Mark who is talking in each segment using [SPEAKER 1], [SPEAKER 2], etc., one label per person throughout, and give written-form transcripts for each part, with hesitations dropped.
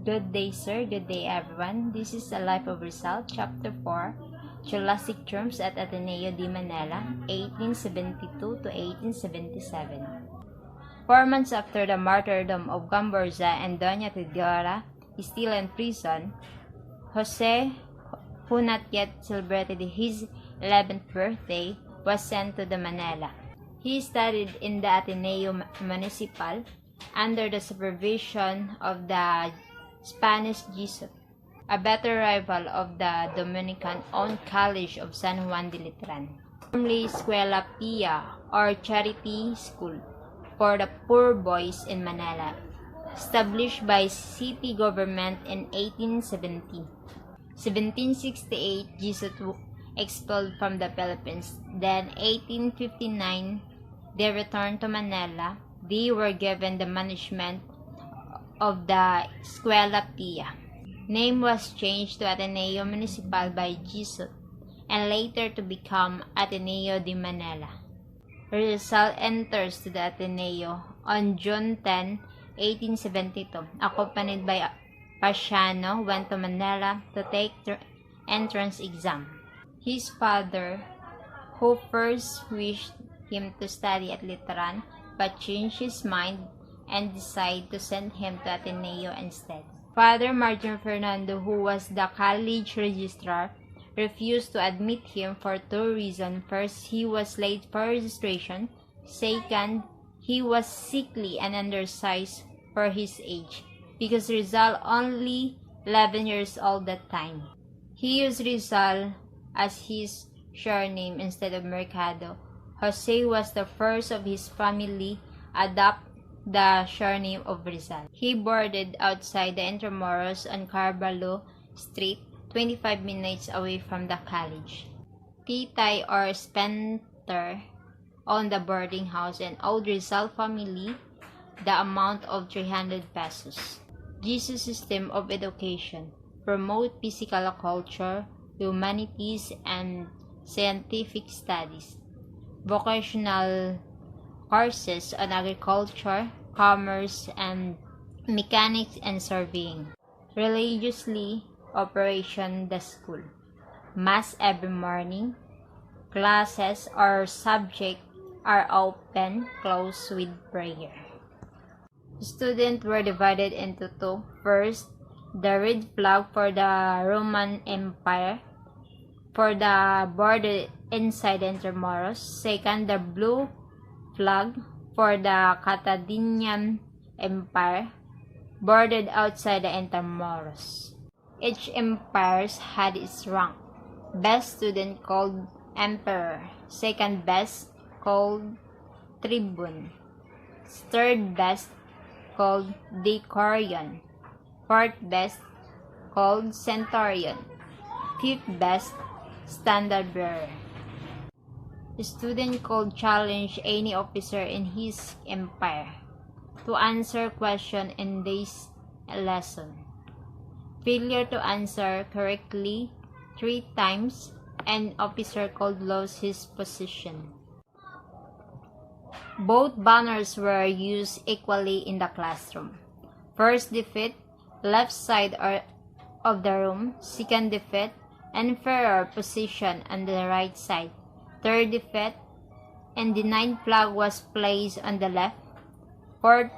[SPEAKER 1] Good day, sir. Good day, everyone. This is the Life of Rizal, Chapter 4, Scholastic Terms at Ateneo de Manila, 1872 to 1877. 4 months after the martyrdom of Camborza and Doña Teodora is still in prison, Jose, who not yet celebrated his 11th birthday, was sent to the Manila. He studied in the Ateneo Municipal under the supervision of the Spanish Jesuit, a better rival of the Dominican-owned College of San Juan de Letran, formerly Escuela Pia or Charity School for the poor boys in Manila, established by city government in 1870. 1768, Jesuit expelled from the Philippines. Then, 1859, they returned to Manila. They were given the management of the Escuela Pia. Name was changed to Ateneo Municipal by Jesuit and later to become Ateneo de Manila. Rizal enters to the Ateneo on June 10, 1872. Accompanied by Pasiano, went to Manila to take the entrance exam. His father, who first wished him to study at Letran, but changed his mind and decided to send him to Ateneo instead. Father Martin Fernando, who was the college registrar, refused to admit him for two reasons. First, he was late for registration. Second, he was sickly and undersized for his age, because Rizal only 11 years old that time. He used Rizal as his surname instead of Mercado. Jose was the first of his family adopt the surname of Rizal. He boarded outside the Intramuros on Carvalho Street, 25 minutes away from the college. Titay or Spenter owned the boarding house and owed Rizal family the amount of 300 pesos. Jesus' system of education promote physical culture, humanities, and scientific studies. Vocational courses on agriculture, commerce, and mechanics and surveying. Religiously operation the school. Mass every morning. Classes or subjects are open, closed with prayer. Students were divided into two. First, the red flag for the Roman Empire for the border inside the Intramuros. Second, the blue flag for the Carthaginian Empire, bordered outside the Intramuros. Each empire had its rank. Best student called emperor, second best called tribune, third best called decurion, fourth best called centurion, fifth best standard bearer. The student could challenge any officer in his empire to answer question in this lesson. Failure to answer correctly 3 times, an officer could lose his position. Both banners were used equally in the classroom. First defeat, left side of the room. Second defeat, inferior position on the right side. Third defeat, and the ninth flag was placed on the left. Fourth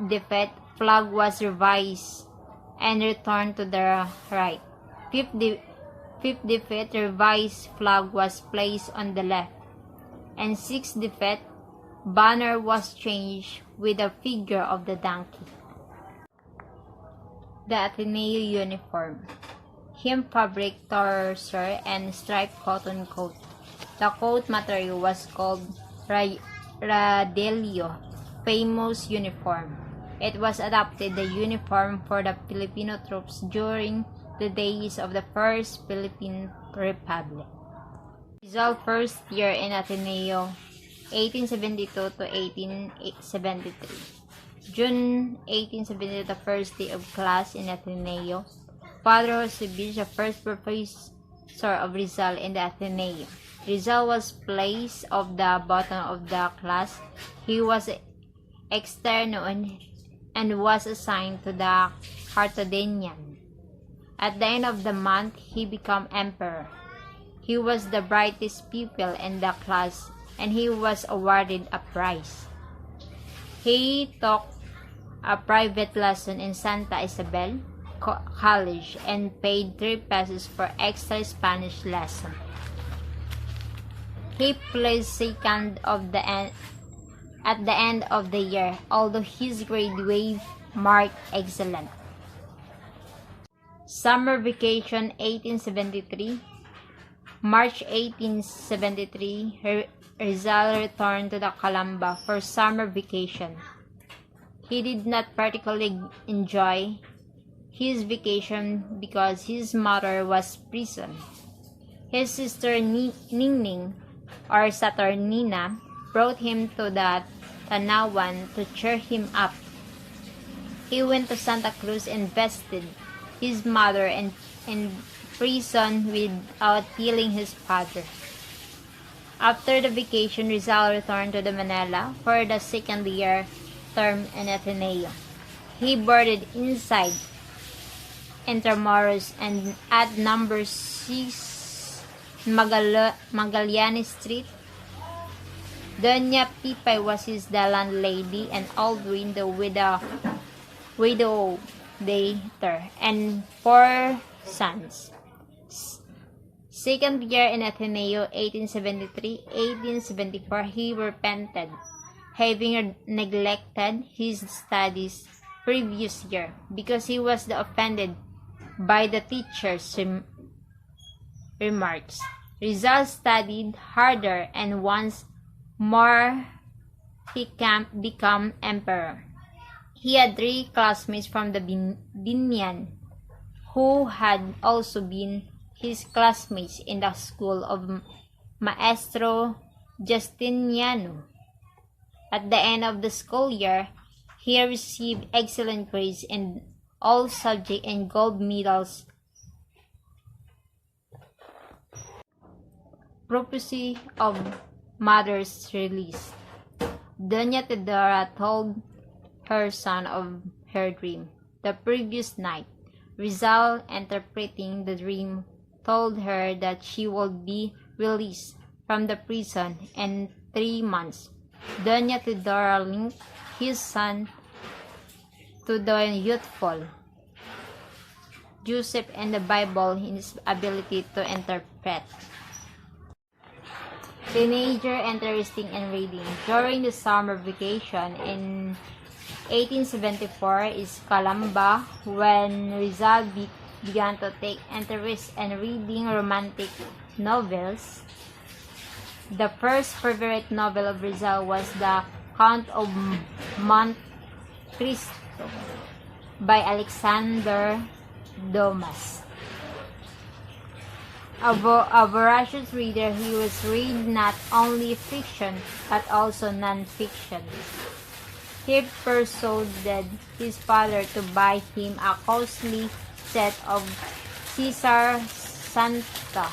[SPEAKER 1] defeat, flag was revised and returned to the right. Fifth defeat, revised flag was placed on the left. And sixth defeat, banner was changed with a figure of the donkey. The Ateneo uniform. Hemp fabric torser and striped cotton coat. The coat material was called Radelio, famous uniform. It was adopted the uniform for the Filipino troops during the days of the First Philippine Republic. Rizal first year in Ateneo, 1872 to 1873. June 1872, the first day of class in Ateneo. Father Jose Beach, the first professor of Rizal in the Ateneo. Rizal was placed at the bottom of the class. He was externo and was assigned to the Carthaginian. At the end of the month, he became emperor. He was the brightest pupil in the class, and he was awarded a prize. He took a private lesson in Santa Isabel College and paid 3 pesos for extra Spanish lesson. He placed second at the end of the year, although his grade wave marked excellent. Summer vacation 1873. March 1873, Rizal returned to the Calamba for summer vacation. He did not particularly enjoy his vacation because his mother was prison. His sister Ningning, or Saturnina, brought him to the Tanawan to cheer him up. He went to Santa Cruz and visited his mother in prison without killing his father. After the vacation, Rizal returned to the Manila for the second year term in Ateneo. He boarded inside Intramuros and at number 6 Magallanes Street. Doña Pipay was his landlady, an old widow daughter, and 4 sons. Second year in Ateneo, 1873-1874, he repented, having neglected his studies previous year, because he was offended by the teacher's remarks. Rizal studied harder, and once more he became emperor. He had 3 classmates from the Binyan, who had also been his classmates in the school of Maestro Justiniano. At the end of the school year, he received excellent grades in all subjects and gold medals. Prophecy of mother's release. Doña Teodora told her son of her dream the previous night. Rizal, interpreting the dream, told her that she would be released from the prison in 3 months. Doña Teodora linked his son to the youthful Joseph and the Bible in his ability to interpret. Teenager interested in reading. During the summer vacation in 1874 is Calamba when Rizal began to take interest in reading romantic novels. The first favorite novel of Rizal was The Count of Monte Cristo by Alexander Dumas. A voracious reader, he was read not only fiction but also non-fiction. He persuaded his father to buy him a costly set of Cesar Santa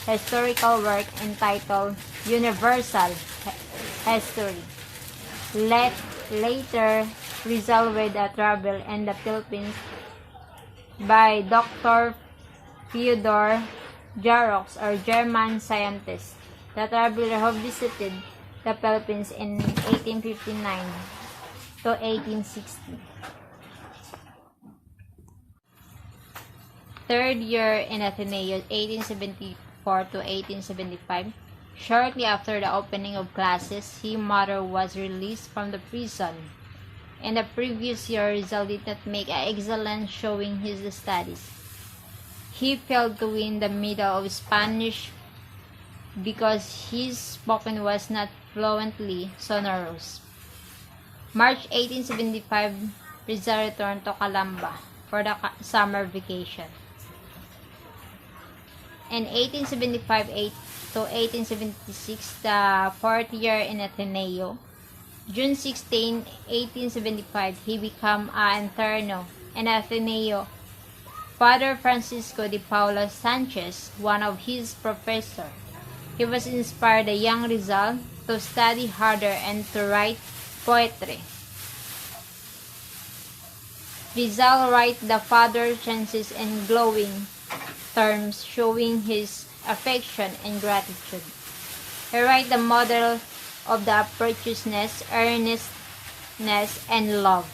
[SPEAKER 1] historical work entitled Universal History. Later, Rizal read A Travel in the Philippines by Dr. Fyodor Jarox, a German scientist. The traveler who visited the Philippines in 1859 to 1860. Third year in Ateneo, 1874 to 1875. Shortly after the opening of classes, his mother was released from the prison. In the previous year, Rizal did not make an excellent showing his studies. He failed to win the medal of Spanish because his spoken was not fluently sonorous. March 1875, Rizal returned to Calamba for the summer vacation. In 1875 to 1876, the fourth year in Ateneo, June 16, 1875, he became an interno in Ateneo. Father Francisco de Paula Sanchez, one of his professors, he was inspired the young Rizal to study harder and to write poetry. Rizal writes the father chances in glowing terms, showing his affection and gratitude. He writes the model of the virtuousness, earnestness, and love.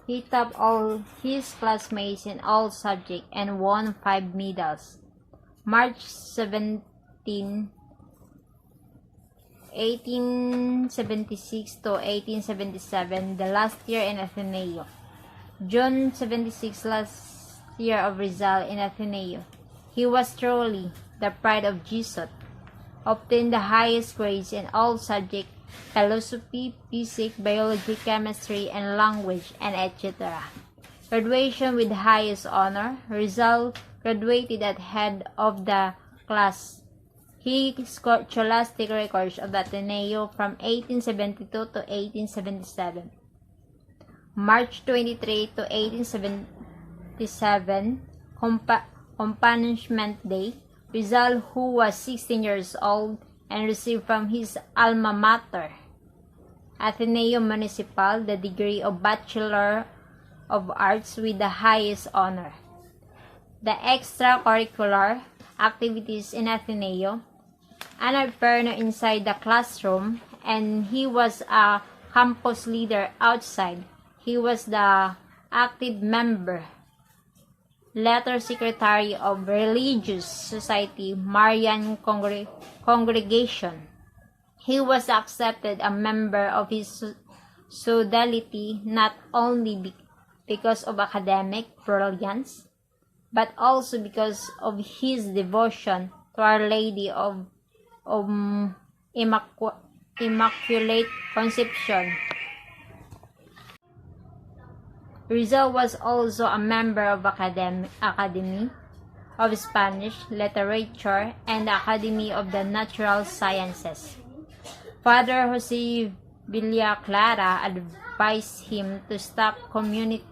[SPEAKER 1] He topped all his classmates in all subjects and won 5 medals. March 17, 1876 to 1877, the last year in Ateneo. June 76, last year of Rizal in Ateneo. He was truly the pride of Jesuit. Obtained the highest grades in all subjects, philosophy, physics, biology, chemistry, and language, and etc. Graduation with highest honor. Rizal graduated at head of the class. He scored scholastic records of the Ateneo from 1872 to 1877. March 23 to 1877, Companionship Day. Rizal, who was 16 years old and received from his alma mater, Ateneo Municipal, the degree of Bachelor of Arts with the highest honor. The extracurricular activities in Ateneo, an inferno inside the classroom, and he was a campus leader outside. He was the active member, letter secretary of Religious Society Marian Congregation. He was accepted a member of his sodality not only because of academic brilliance, but also because of his devotion to Our Lady of Immaculate Conception. Rizal was also a member of Academy of Spanish Literature and the Academy of the Natural Sciences. Father Jose Villaclara advised him to stop communing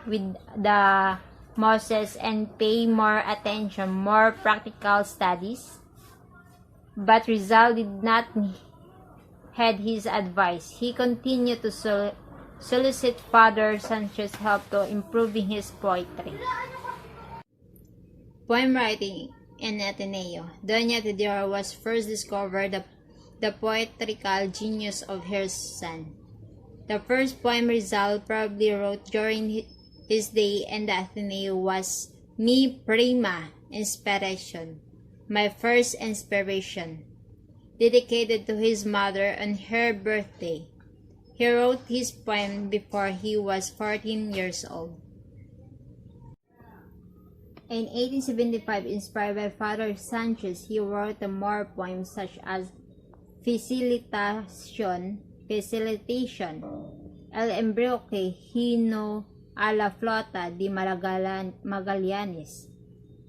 [SPEAKER 1] with the Moses and pay more attention, more practical studies. But Rizal did not heed his advice. He continued to solicit Father Sanchez's help to improving his poetry. Poem writing in Ateneo. Doña Teodora was first discovered the poetical genius of her son. The first poem Rizal probably wrote during his day in the Ateneo was Mi Prima Inspiration, my first inspiration, dedicated to his mother on her birthday. He wrote his poem before he was 14 years old. In 1875, inspired by Father Sanchez, he wrote more poems such as Facilitation, El Embriaque, Hino a la Flota de Magallanes,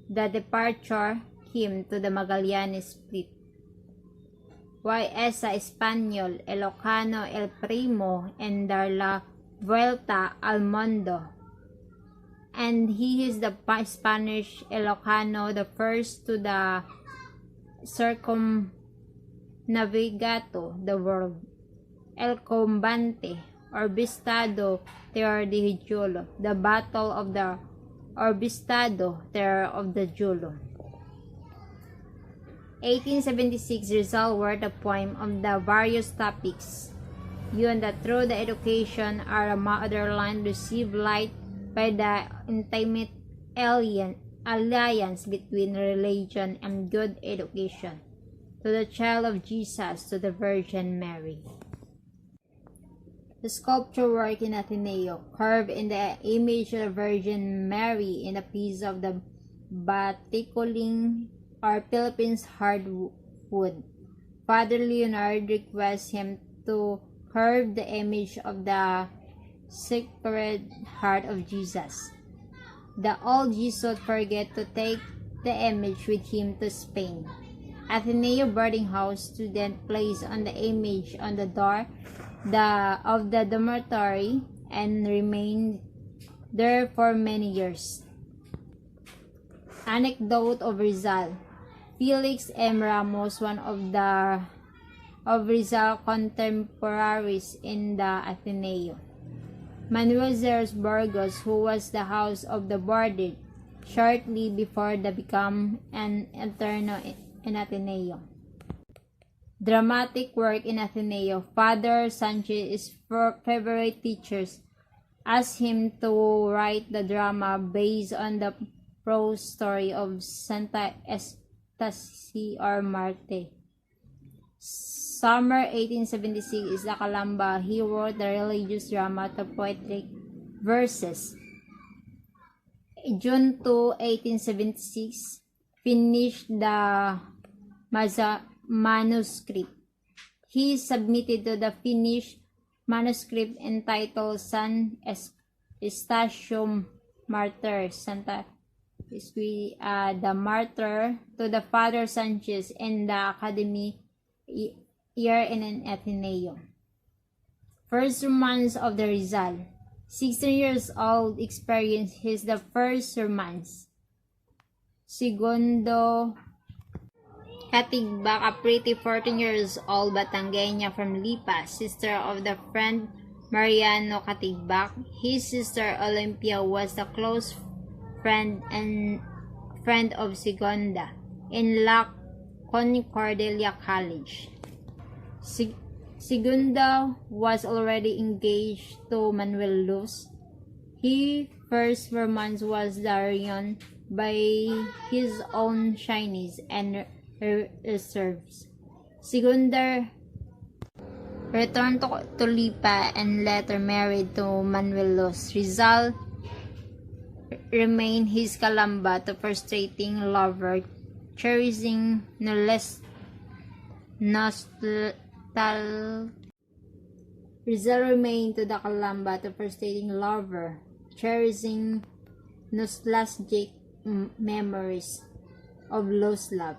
[SPEAKER 1] The Departure Hymn to the Magallanes Fleet, Y esa Español, Ilocano, El Primo, and dar la Vuelta al Mundo. And he is the Spanish Ilocano, the first to the circumnavigato the world. El Combate, Orbistado, Terror de Julo, the Battle of the Orbistado, Terror of the Julo. 1876, Rizal wrote a poem on the various topics. Yun that through the education our motherland receive light by the intimate alliance between religion and good education. To the child of Jesus, to the Virgin Mary. The sculpture work in Ateneo, carved in the image of the Virgin Mary in a piece of the baticoling or Philippines hardwood. Father Leonard requests him to carve the image of the Sacred Heart of Jesus. The old Jesuit forget to take the image with him to Spain. Ateneo boarding house student placed on the image on the door of the dormitory and remained there for many years. Anecdote of Rizal. Felix M. Ramos, one of the of Rizal contemporaries in the Ateneo. Manuel Zeres Burgos, who was the house of the boarded shortly before the become an ateneo in Ateneo. Dramatic work in Ateneo. Father Sanchez's favorite teachers asked him to write the drama based on the prose story of Santa Estacia or Marte. Summer 1876 is the Calamba. He wrote the religious drama to poetic verses. June 2, 1876, finished the manuscript. He submitted to the finished manuscript entitled San Estacio Martyr, Santa the Martyr, to the Father Sanchez in the Academy year in an Ateneo. First romance of the Rizal. 16 years old experience is the first romance. Segundo Katigbak, a pretty 14 years old Batangueña from Lipa, sister of the friend Mariano Katigbak. His sister Olympia was the close friend of Segunda in La Concordia College. Segunda was already engaged to Manuel Luz. His first romance was Darion by his own shyness and reserves. Segunda returned to Lipa and later married to Manuel Luz. Rizal remained his Calamba to frustrating lover, cherishing Rizal remained to the Calamba to frustrating lover, cherishing nostalgic memories of lost love.